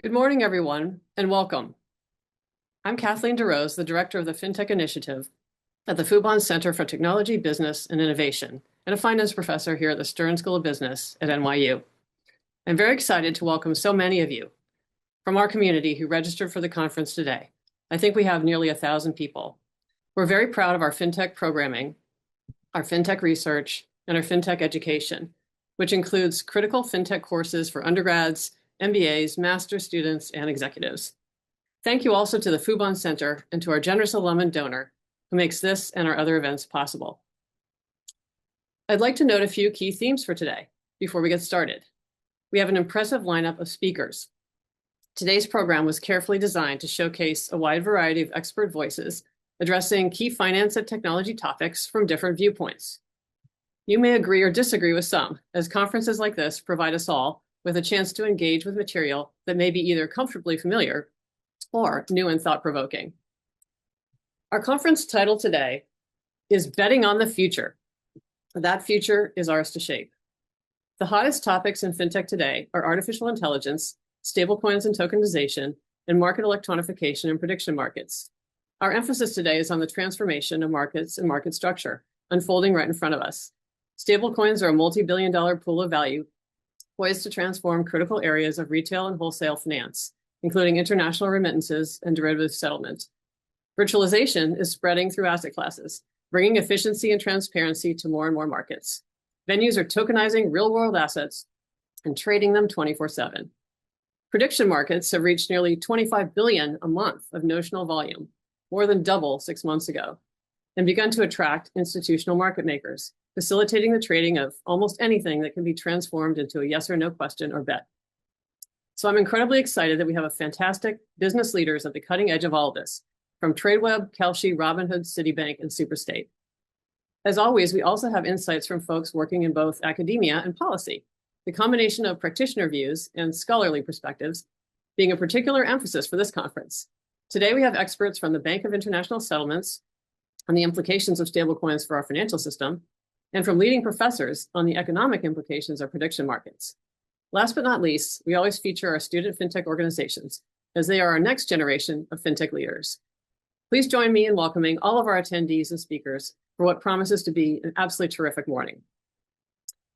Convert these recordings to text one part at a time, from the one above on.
Good morning, everyone, and welcome. I'm Kathleen DeRose, the Director of the Fintech Initiative at the Fubon Center for Technology, Business, and Innovation, and a finance professor here at the Stern School of Business at NYU. I'm very excited to welcome so many of you from our community who registered for the conference today. I think we have nearly 1,000 people. We're very proud of our Fintech programming, our Fintech research, and our Fintech education, which includes critical Fintech courses for undergrads, MBAs, master's students, and executives. Thank you also to the Fubon Center and to our generous alum and donor who makes this and our other events possible. I'd like to note a few key themes for today before we get started. We have an impressive lineup of speakers. Today's program was carefully designed to showcase a wide variety of expert voices addressing key finance and technology topics from different viewpoints. You may agree or disagree with some, as conferences like this provide us all with a chance to engage with material that may be either comfortably familiar or new and thought-provoking. Our conference title today is Betting on the Future. That future is ours to shape. The hottest topics in fintech today are artificial intelligence, stablecoins and tokenization, and market electronification and prediction markets. Our emphasis today is on the transformation of markets and market structure, unfolding right in front of us. Stablecoins are a multi-billion-dollar pool of value poised to transform critical areas of retail and wholesale finance, including international remittances and derivative settlement. Virtualization is spreading through asset classes, bringing efficiency and transparency to more and more markets. Venues are tokenizing real-world assets and trading them 24/7. Prediction markets have reached nearly 25 billion a month of notional volume, more than double 6 months ago, and begun to attract institutional market makers, facilitating the trading of almost anything that can be transformed into a yes or no question or bet. So I'm incredibly excited that we have a fantastic business leaders at the cutting edge of all of this, from Tradeweb, Kalshi, Robinhood, Citibank, and Superstate. As always, we also have insights from folks working in both academia and policy, the combination of practitioner views and scholarly perspectives being a particular emphasis for this conference. Today, we have experts from the Bank of International Settlements on the implications of stablecoins for our financial system, and from leading professors on the economic implications of prediction markets. Last but not least, we always feature our student fintech organizations, as they are our next generation of fintech leaders. Please join me in welcoming all of our attendees and speakers for what promises to be an absolutely terrific morning.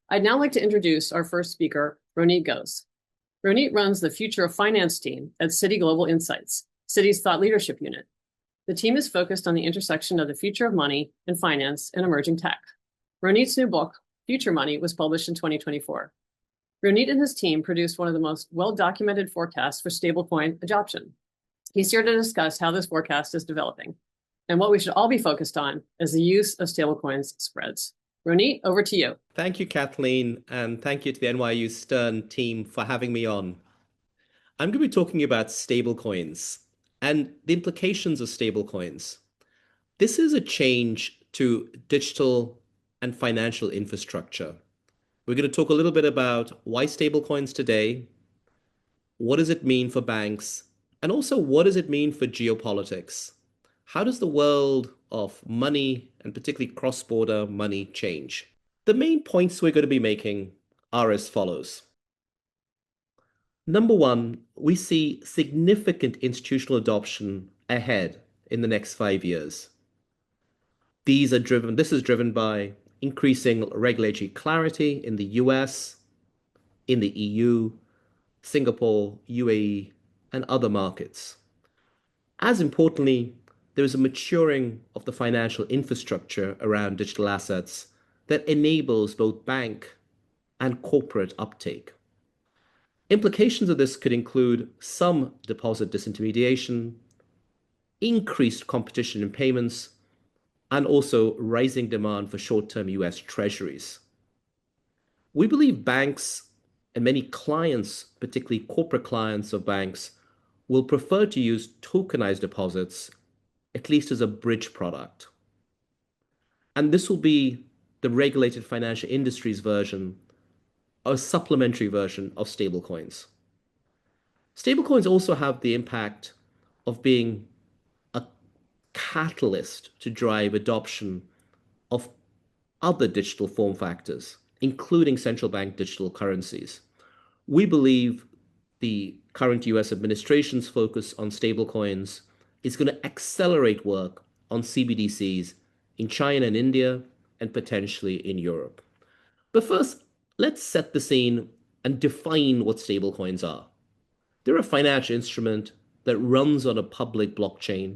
I'd now like to introduce our first speaker, Ronit Ghose. Ronit runs the Future of Finance team at Citi Global Insights, Citi's thought leadership unit. The team is focused on the intersection of the future of money and finance and emerging tech. Ronit's new book, Future Money, was published in 2024. Ronit and his team produced one of the most well-documented forecasts for stablecoin adoption. He's here to discuss how this forecast is developing and what we should all be focused on as the use of stablecoins spreads. Ronit, over to you. Thank you, Kathleen, and thank you to the NYU Stern team for having me on. I'm going to be talking about stablecoins and the implications of stablecoins. This is a change to digital and financial infrastructure. We're going to talk a little bit about why stablecoins today, what does it mean for banks, and also what does it mean for geopolitics? How does the world of money, and particularly cross-border money, change? The main points we're going to be making are as follows. Number one, we see significant institutional adoption ahead in the next 5 years. This is driven by increasing regulatory clarity in the US, in the EU, Singapore, UAE, and other markets. As importantly, there is a maturing of the financial infrastructure around digital assets that enables both bank and corporate uptake. Implications of this could include some deposit disintermediation, increased competition in payments, and also rising demand for short-term US treasuries. We believe banks and many clients, particularly corporate clients of banks, will prefer to use tokenized deposits, at least as a bridge product. And this will be the regulated financial industry's version, a supplementary version of stablecoins. Stablecoins also have the impact of being a catalyst to drive adoption of other digital form factors, including central bank digital currencies. We believe the current US administration's focus on stablecoins is going to accelerate work on CBDCs in China and India and potentially in Europe. But first, let's set the scene and define what stablecoins are. They're a financial instrument that runs on a public blockchain,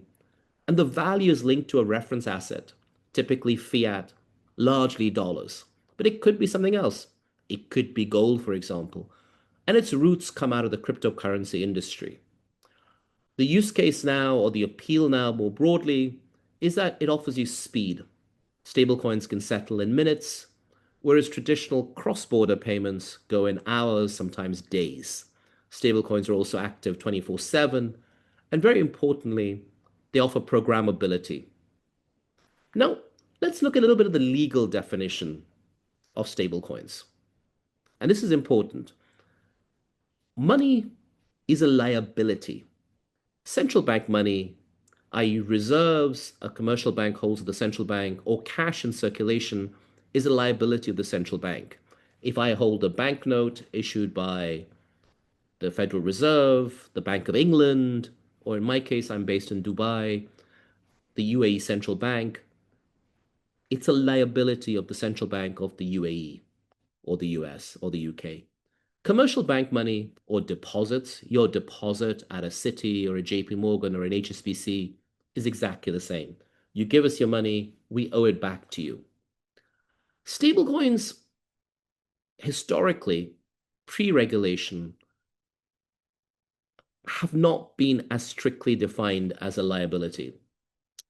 and the value is linked to a reference asset, typically fiat, largely dollars. But it could be something else. It could be gold, for example. And its roots come out of the cryptocurrency industry. The use case now, or the appeal now more broadly, is that it offers you speed. Stablecoins can settle in minutes, whereas traditional cross-border payments go in hours, sometimes days. Stablecoins are also active 24/7, and very importantly, they offer programmability. Now, let's look at a little bit of the legal definition of stablecoins. And this is important. Money is a liability. Central bank money, i.e. reserves a commercial bank holds at the central bank, or cash in circulation, is a liability of the central bank. If I hold a banknote issued by the Federal Reserve, the Bank of England, or in my case, I'm based in Dubai, the UAE Central Bank, it's a liability of the central bank of the UAE or the US or the UK. Commercial bank money or deposits, your deposit at a Citi or a JP Morgan or an HSBC is exactly the same. You give us your money, we owe it back to you. Stablecoins, historically, pre-regulation, have not been as strictly defined as a liability.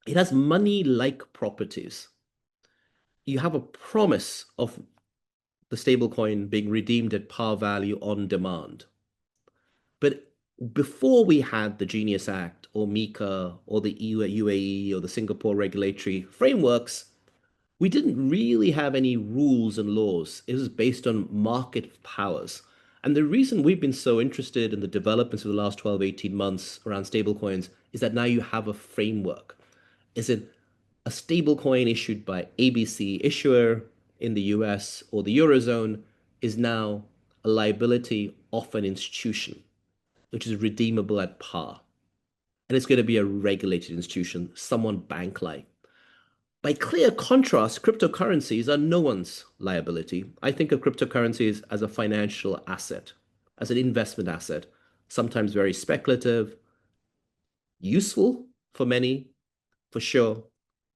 It has money-like properties. You have a promise of the stablecoin being redeemed at par value on demand. But before we had the Genius Act or MiCA or the UAE or the Singapore regulatory frameworks, we didn't really have any rules and laws. It was based on market powers. And the reason we've been so interested in the developments of the last 12, 18 months around stablecoins is that now you have a framework. Is it a stablecoin issued by ABC issuer in the US or the Eurozone is now a liability of an institution, which is redeemable at par. And it's going to be a regulated institution, someone bank-like. By clear contrast, cryptocurrencies are no one's liability. I think of cryptocurrencies as a financial asset, as an investment asset, sometimes very speculative, useful for many, for sure,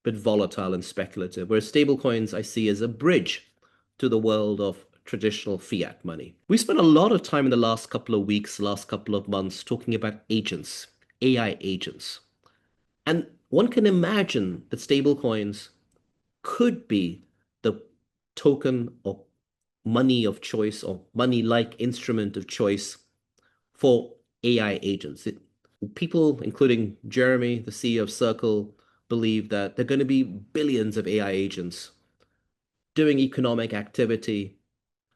but volatile and speculative. Whereas stablecoins I see as a bridge to the world of traditional fiat money. We spent a lot of time in the last couple of weeks, last couple of months, talking about agents, AI agents. And one can imagine that stablecoins could be the token or money of choice or money-like instrument of choice for AI agents. People, including Jeremy, the CEO of Circle, believe that there are going to be billions of AI agents doing economic activity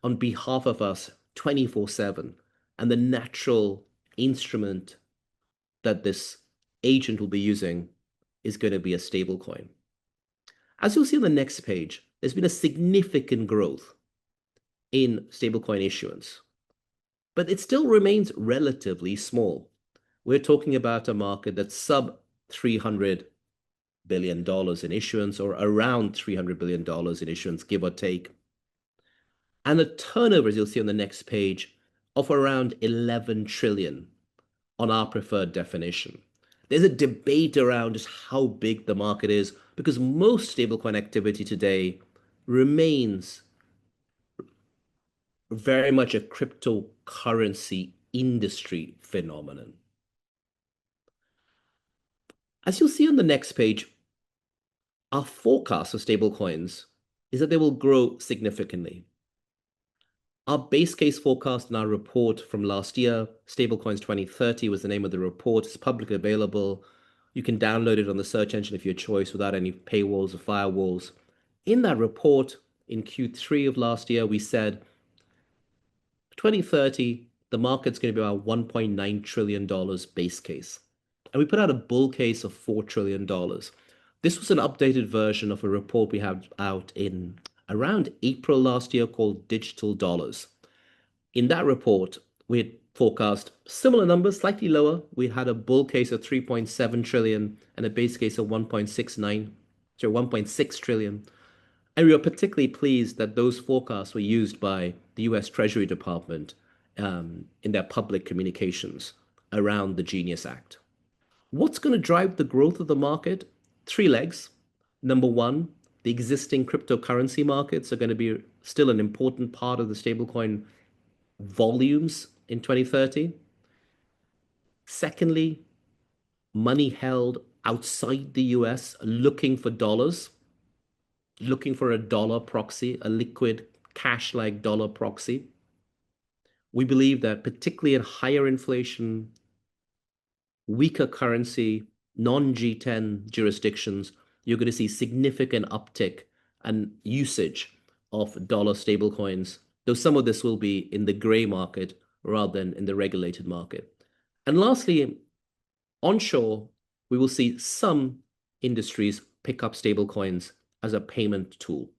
on behalf of us 24/7. And the natural instrument that this agent will be using is going to be a stablecoin. As you'll see on the next page, there's been a significant growth in stablecoin issuance, but it still remains relatively small. We're talking about a market that's sub $300 billion in issuance, or around $300 billion in issuance, give or take. And a turnover, as you'll see on the next page, of around 11 trillion on our preferred definition. There's a debate around just how big the market is because most stablecoin activity today remains very much a cryptocurrency industry phenomenon. As you'll see on the next page, our forecast of stablecoins is that they will grow significantly. Our base case forecast in our report from last year, Stablecoins 2030 was the name of the report. It's publicly available. You can download it on the search engine of your choice without any paywalls or firewalls. In that report, in Q3 of last year, we said 2030, the market's going to be about $1.9 trillion base case. And we put out a bull case of $4 trillion. This was an updated version of a report we had out in around April last year called Digital Dollars. In that report, we had forecast similar numbers, slightly lower. We had a bull case of 3.7 trillion and a base case of 1.69, so 1.6 trillion. And we were particularly pleased that those forecasts were used by the US Treasury Department in their public communications around the Genius Act. What's going to drive the growth of the market? Three legs. Number one, the existing cryptocurrency markets are going to be still an important part of the stablecoin volumes in 2030. Secondly, money held outside the US looking for dollars, looking for a dollar proxy, a liquid cash-like dollar proxy. We believe that particularly in higher inflation, weaker currency, non-G10 jurisdictions, you're going to see significant uptick and usage of dollar stablecoins, though some of this will be in the gray market rather than in the regulated market. And lastly, onshore, we will see some industries pick up stablecoins as a payment tool.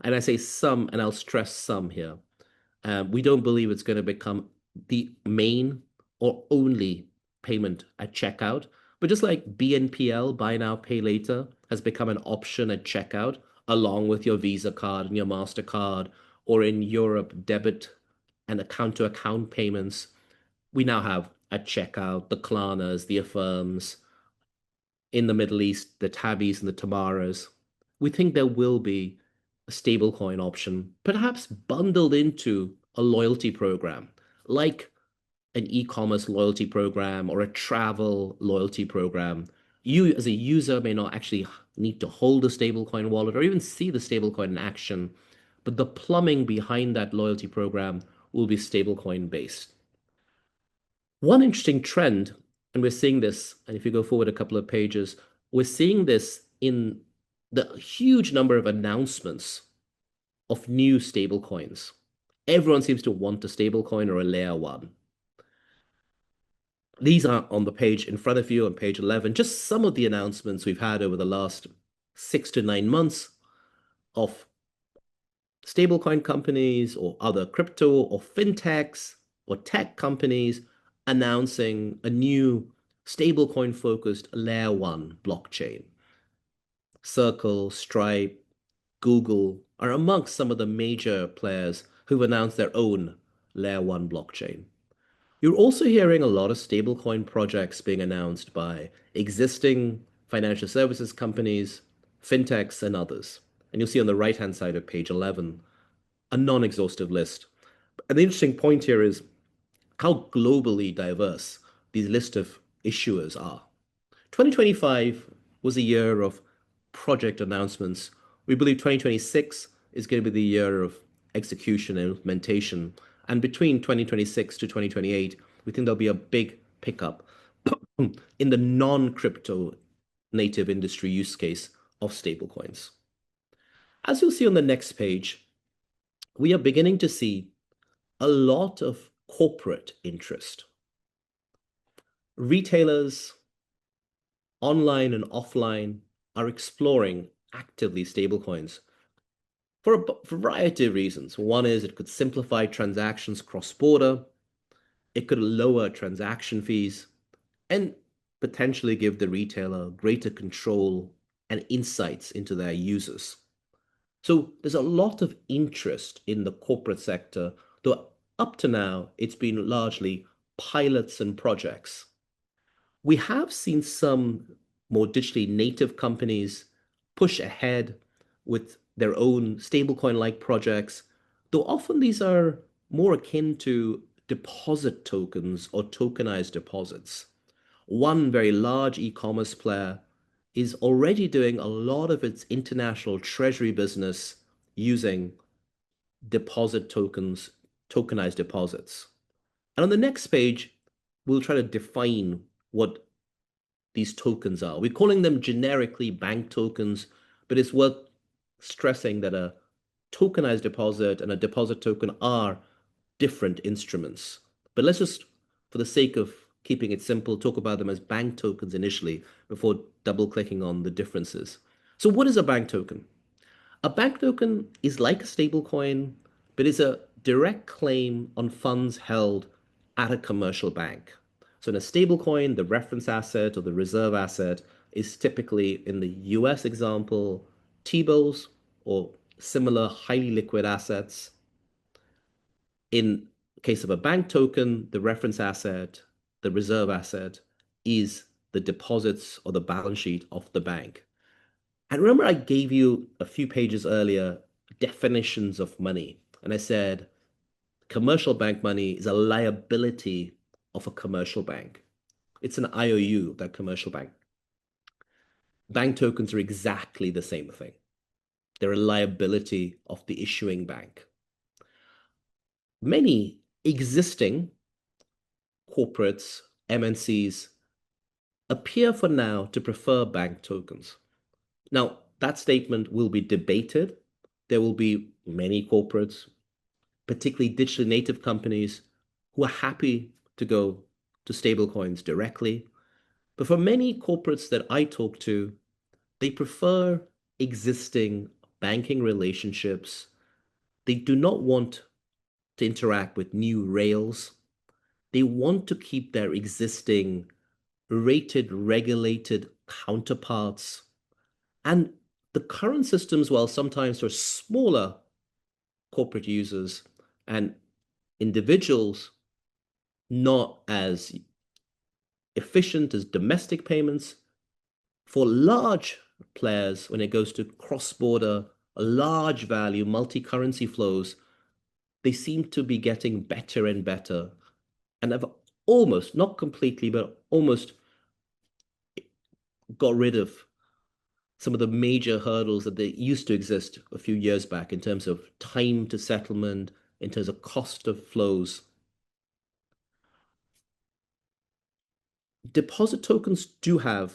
And I say some, and I'll stress some here. We don't believe it's going to become the main or only payment at checkout. But just like BNPL, buy now, pay later, has become an option at checkout, along with your Visa card and your MasterCard, or in Europe, debit and account-to-account payments. We now have at checkout the Klarnas, the Affirms, in the Middle East, the Tabis and the Tamaras. We think there will be a stablecoin option, perhaps bundled into a loyalty program, like an e-commerce loyalty program or a travel loyalty program. You as a user may not actually need to hold a stablecoin wallet or even see the stablecoin in action, but the plumbing behind that loyalty program will be stablecoin based. One interesting trend, and we're seeing this, and if you go forward a couple of pages, we're seeing this in the huge number of announcements of new stablecoins. Everyone seems to want a stablecoin or a layer one. These are on the page in front of you on page 11, just some of the announcements we've had over the last 6 to 9 months of stablecoin companies or other crypto or fintechs or tech companies announcing a new stablecoin focused layer one blockchain. Circle, Stripe, Google are amongst some of the major players who've announced their own layer one blockchain. You're also hearing a lot of stablecoin projects being announced by existing financial services companies, fintechs, and others. And you'll see on the right-hand side of page 11 a non-exhaustive list. And the interesting point here is how globally diverse these list of issuers are. 2025 was a year of project announcements. We believe 2026 is going to be the year of execution and implementation. And between 2026 to 2028, we think there'll be a big pickup in the non-crypto native industry use case of stablecoins. As you'll see on the next page, we are beginning to see a lot of corporate interest. Retailers, online and offline, are exploring actively stablecoins for a variety of reasons. One is it could simplify transactions cross-border, it could lower transaction fees, and potentially give the retailer greater control and insights into their users. So there's a lot of interest in the corporate sector, though up to now it's been largely pilots and projects. We have seen some more digitally native companies push ahead with their own stablecoin-like projects, though often these are more akin to deposit tokens or tokenized deposits. One very large e-commerce player is already doing a lot of its international treasury business using deposit tokens, tokenized deposits. And on the next page, we'll try to define what these tokens are. We're calling them generically bank tokens, but it's worth stressing that a tokenized deposit and a deposit token are different instruments. But let's just, for the sake of keeping it simple, talk about them as bank tokens initially before double clicking on the differences. So what is a bank token? A bank token is like a stable coin, but is a direct claim on funds held at a commercial bank. So in a stablecoin, the reference asset or the reserve asset is typically, in the US example, T-bills or similar highly liquid assets. In case of a bank token, the reference asset, the reserve asset, is the deposits or the balance sheet of the bank. And remember, I gave you a few pages earlier definitions of money. And I said commercial bank money is a liability of a commercial bank. It's an IOU, that commercial bank. Bank tokens are exactly the same thing. They're a liability of the issuing bank. Many existing corporates, MNCs, appear for now to prefer bank tokens. Now, that statement will be debated. There will be many corporates, particularly digitally native companies, who are happy to go to stablecoins directly. But for many corporates that I talk to, they prefer existing banking relationships. They do not want to interact with new rails. They want to keep their existing rated, regulated counterparts. And the current systems, while sometimes for smaller corporate users and individuals, not as efficient as domestic payments, for large players, when it goes to cross-border, large value, multi-currency flows, they seem to be getting better and better and have almost, not completely, but almost got rid of some of the major hurdles that they used to exist a few years back in terms of time to settlement, in terms of cost of flows. Deposit tokens do have,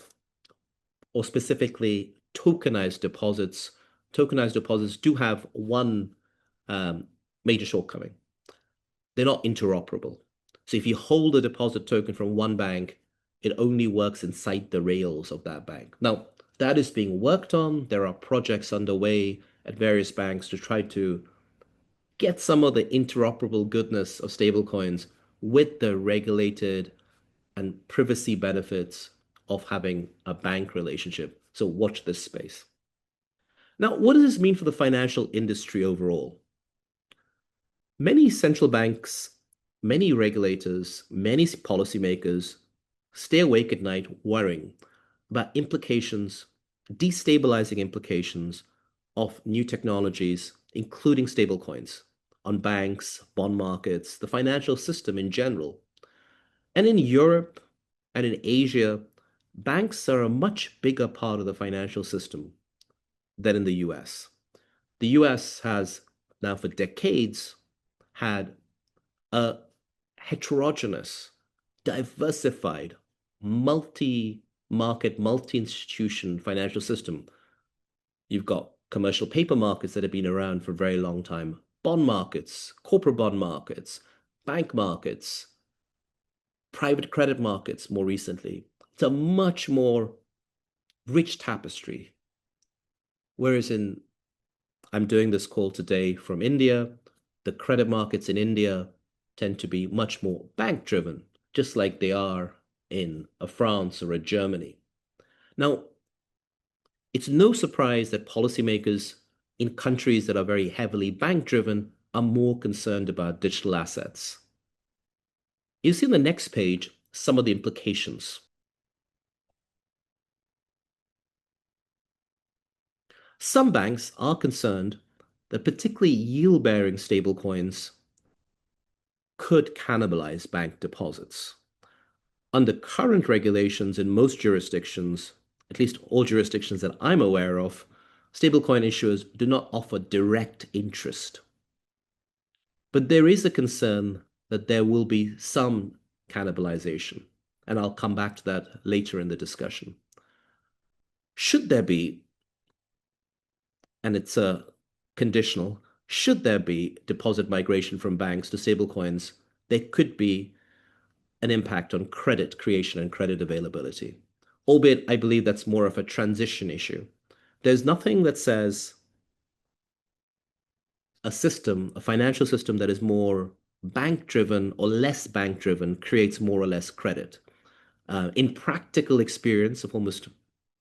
or specifically tokenized deposits do have one major shortcoming. They're not interoperable. So if you hold a deposit token from one bank, it only works inside the rails of that bank. Now, that is being worked on. There are projects underway at various banks to try to get some of the interoperable goodness of stablecoins with the regulated and privacy benefits of having a bank relationship. So watch this space. Now, what does this mean for the financial industry overall? Many central banks, many regulators, many policymakers stay awake at night worrying about implications, destabilizing implications of new technologies, including stablecoins, on banks, bond markets, the financial system in general. And in Europe and in Asia, banks are a much bigger part of the financial system than in the US. The US has now for decades had a heterogeneous, diversified, multi-market, multi-institution financial system. You've got commercial paper markets that have been around for a very long time, bond markets, corporate bond markets, bank markets, private credit markets more recently. It's a much more rich tapestry. Whereas I'm doing this call today from India, the credit markets in India tend to be much more bank-driven, just like they are in a France or a Germany. Now, it's no surprise that policymakers in countries that are very heavily bank-driven are more concerned about digital assets. You see on the next page some of the implications. Some banks are concerned that particularly yield-bearing stablecoins could cannibalize bank deposits. Under current regulations in most jurisdictions, at least all jurisdictions that I'm aware of, stablecoin issuers do not offer direct interest. But there is a concern that there will be some cannibalization, and I'll come back to that later in the discussion. Should there be, and it's a conditional, should there be deposit migration from banks to stablecoins, there could be an impact on credit creation and credit availability. Albeit, I believe that's more of a transition issue. There's nothing that says a system, a financial system that is more bank-driven or less bank-driven creates more or less credit. In practical experience of almost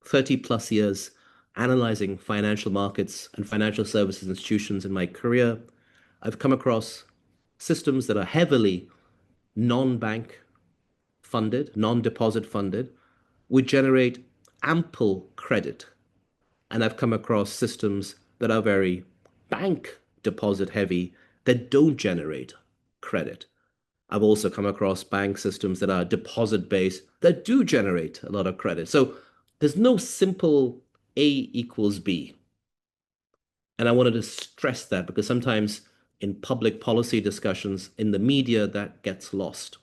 30 plus years analyzing financial markets and financial services institutions in my career, I've come across systems that are heavily non-bank funded, non-deposit funded, would generate ample credit. And I've come across systems that are very bank deposit heavy that don't generate credit. I've also come across bank systems that are deposit based that do generate a lot of credit. So there's no simple A equals B. And I wanted to stress that because sometimes in public policy discussions in the media, that gets lost.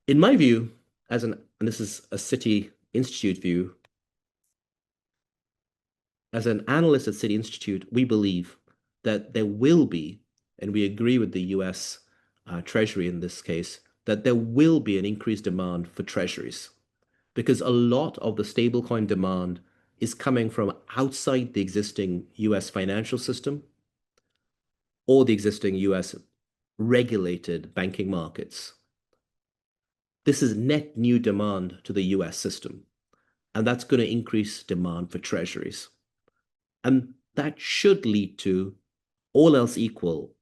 In my view, and this is a Citi Institute view, as an analyst at Citi Institute, we believe that there will be, and we agree with the US Treasury in this case, that there will be an increased demand for treasuries because a lot of the stablecoin demand is coming from outside the existing US financial system or the existing US regulated banking markets. This is net new demand to the US system, and that's going to increase demand for treasuries. And that should lead to, all else equal,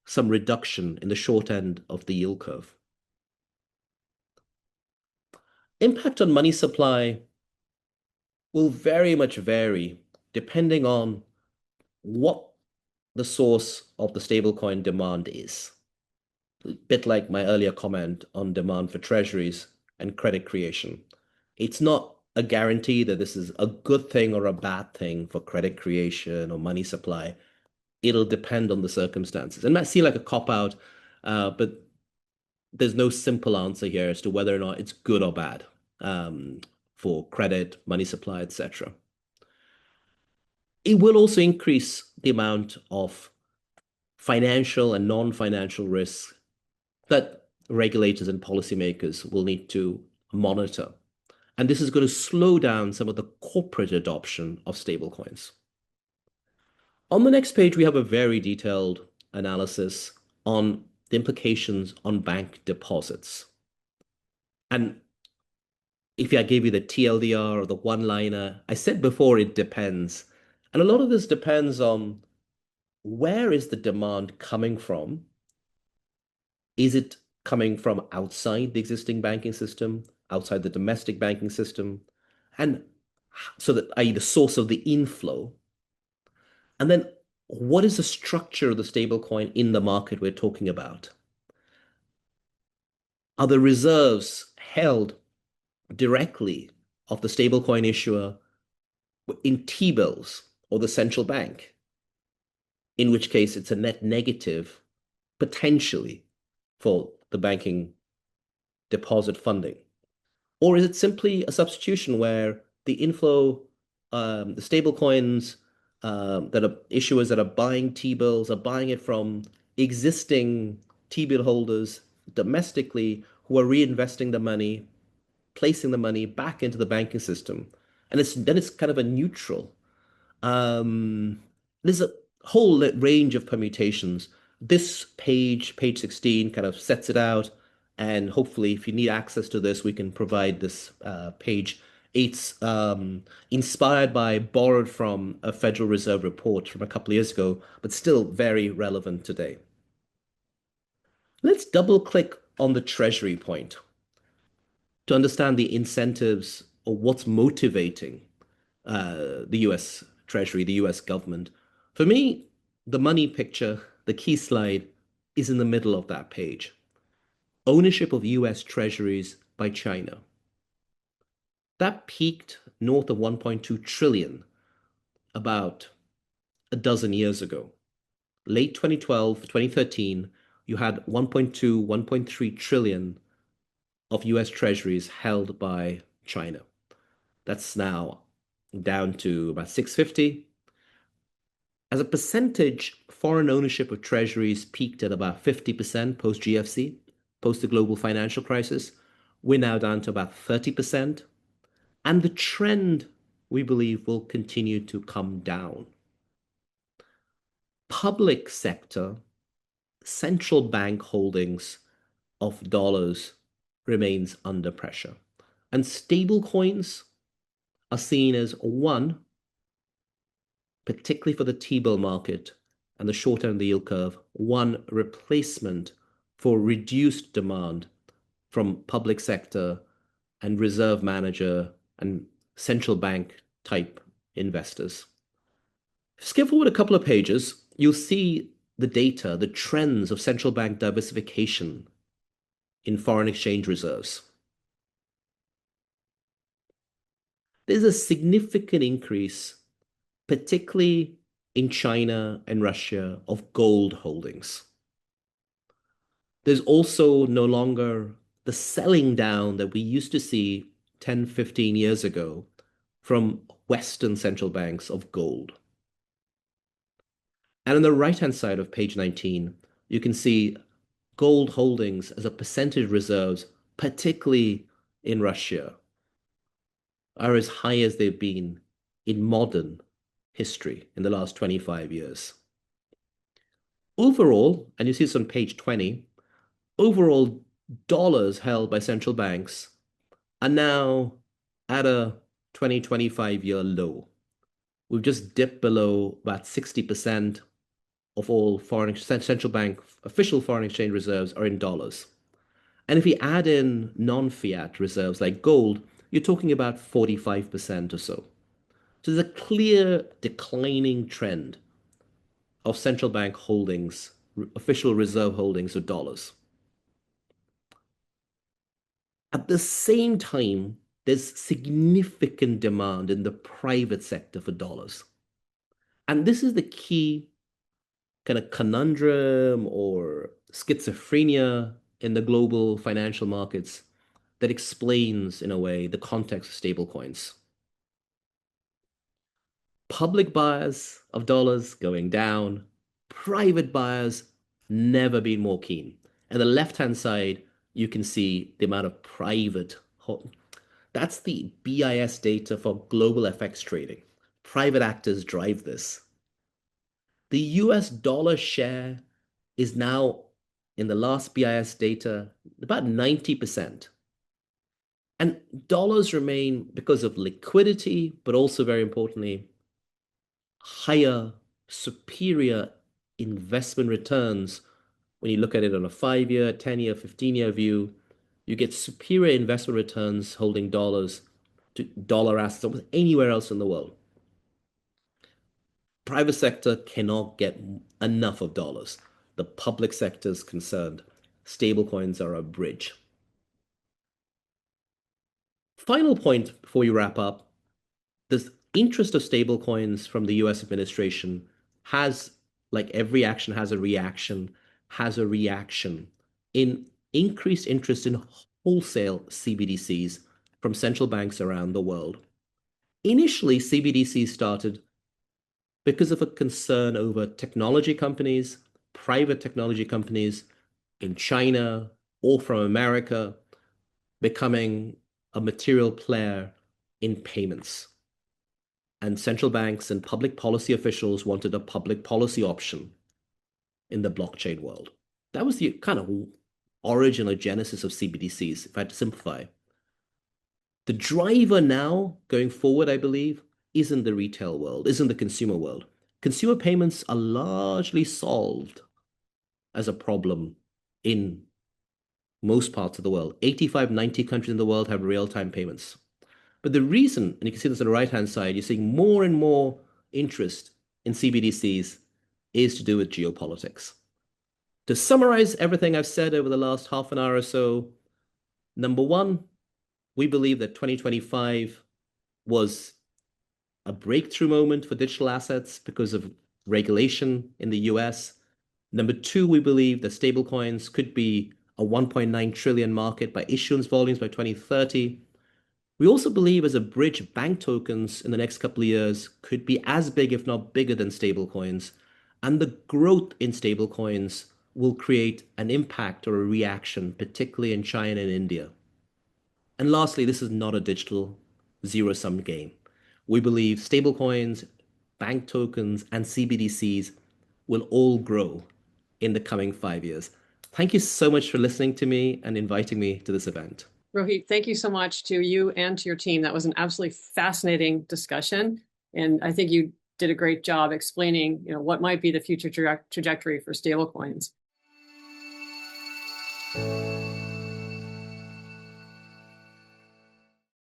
some reduction in the short end of the yield curve. Impact on money supply will very much vary depending on what the source of the stablecoin demand is. A bit like my earlier comment on demand for treasuries and credit creation. It's not a guarantee that this is a good thing or a bad thing for credit creation or money supply. It'll depend on the circumstances. It might seem like a cop-out, but there's no simple answer here as to whether or not it's good or bad for credit, money supply, etc. It will also increase the amount of financial and non-financial risks that regulators and policymakers will need to monitor. And this is going to slow down some of the corporate adoption of stablecoins. On the next page, we have a very detailed analysis on the implications on bank deposits. And if I gave you the TLDR or the one-liner, I said before it depends. And a lot of this depends on where is the demand coming from? Is it coming from outside the existing banking system, outside the domestic banking system? And so that, i.e., the source of the inflow. And then what is the structure of the stablecoin in the market we're talking about? Are the reserves held directly of the stablecoin issuer in T-bills or the central bank? In which case it's a net negative potentially for the banking deposit funding. Or is it simply a substitution where the inflow, the stablecoins that are issuers that are buying T-bills are buying it from existing T-bill holders domestically who are reinvesting the money, placing the money back into the banking system. And then it's kind of a neutral. There's a whole range of permutations. This page 16, kind of sets it out. And hopefully, if you need access to this, we can provide this page. It's inspired by, borrowed from a Federal Reserve report from a couple of years ago, but still very relevant today. Let's double click on the Treasury point to understand the incentives or what's motivating the US Treasury, the US government. For me, the money picture, the key slide, is in the middle of that page. Ownership of US Treasuries by China. That peaked north of 1.2 trillion about a dozen years ago. Late 2012, 2013, you had 1.2, 1.3 trillion of US Treasuries held by China. That's now down to about 650. As a percentage, foreign ownership of treasuries peaked at about 50% post GFC, post the global financial crisis. We're now down to about 30%. And the trend, we believe, will continue to come down. Public sector central bank holdings of dollars remains under pressure. And stable coins are seen as one, particularly for the T-bill market and the short end of the yield curve, one replacement for reduced demand from public sector and reserve manager and central bank type investors. Skip forward a couple of pages, you'll see the data, the trends of central bank diversification in foreign exchange reserves. There's a significant increase, particularly in China and Russia, of gold holdings. There's also no longer the selling down that we used to see 10, 15 years ago from Western central banks of gold. And on the right-hand side of page 19, you can see gold holdings as a percentage of reserves, particularly in Russia, are as high as they've been in modern history in the last 25 years. Overall, and you see this on page 20, overall dollars held by central banks are now at a 25-year low. We've just dipped below about 60% of all central bank official foreign exchange reserves are in dollars. And if we add in non-fiat reserves like gold, you're talking about 45% or so. So there's a clear declining trend of central bank holdings, official reserve holdings of dollars. At the same time, there's significant demand in the private sector for dollars. And this is the key kind of conundrum or schizophrenia in the global financial markets that explains, in a way, the context of stablecoins. Public buyers of dollars going down, private buyers never been more keen. And the left-hand side, you can see the amount of private. That's the BIS data for global FX trading. Private actors drive this. The US dollar share is now, in the last BIS data, about 90%. And dollars remain, because of liquidity, but also very importantly, higher, superior investment returns. When you look at it on a 5-year, 10-year, 15-year view, you get superior investment returns holding dollars to dollar assets almost anywhere else in the world. Private sector cannot get enough of dollars. The public sector is concerned. Stablecoins are a bridge. Final point before we wrap up, the interest of stablecoins from the US administration has, like every action has a reaction, in increased interest in wholesale CBDCs from central banks around the world. Initially, CBDCs started because of a concern over technology companies, private technology companies in China or from America becoming a material player in payments. And central banks and public policy officials wanted a public policy option in the blockchain world. That was the kind of origin or genesis of CBDCs, if I had to simplify. The driver now, going forward, I believe, isn't the retail world, isn't the consumer world. Consumer payments are largely solved as a problem in most parts of the world. 85, 90 countries in the world have real-time payments. But the reason, and you can see this on the right-hand side, you're seeing more and more interest in CBDCs is to do with geopolitics. To summarize everything I've said over the last half an hour or so, number one, we believe that 2025 was a breakthrough moment for digital assets because of regulation in the US. Number two, we believe that stablecoins could be a 1.9 trillion market by issuance volumes by 2030. We also believe as a bridge, bank tokens in the next couple of years could be as big, if not bigger than stablecoins. And the growth in stablecoins will create an impact or a reaction, particularly in China and India. And lastly, this is not a digital zero-sum game. We believe stablecoins, bank tokens, and CBDCs will all grow in the coming 5 years. Thank you so much for listening to me and inviting me to this event. Rohit, thank you so much to you and to your team. That was an absolutely fascinating discussion. And I think you did a great job explaining, what might be the future trajectory for stablecoins.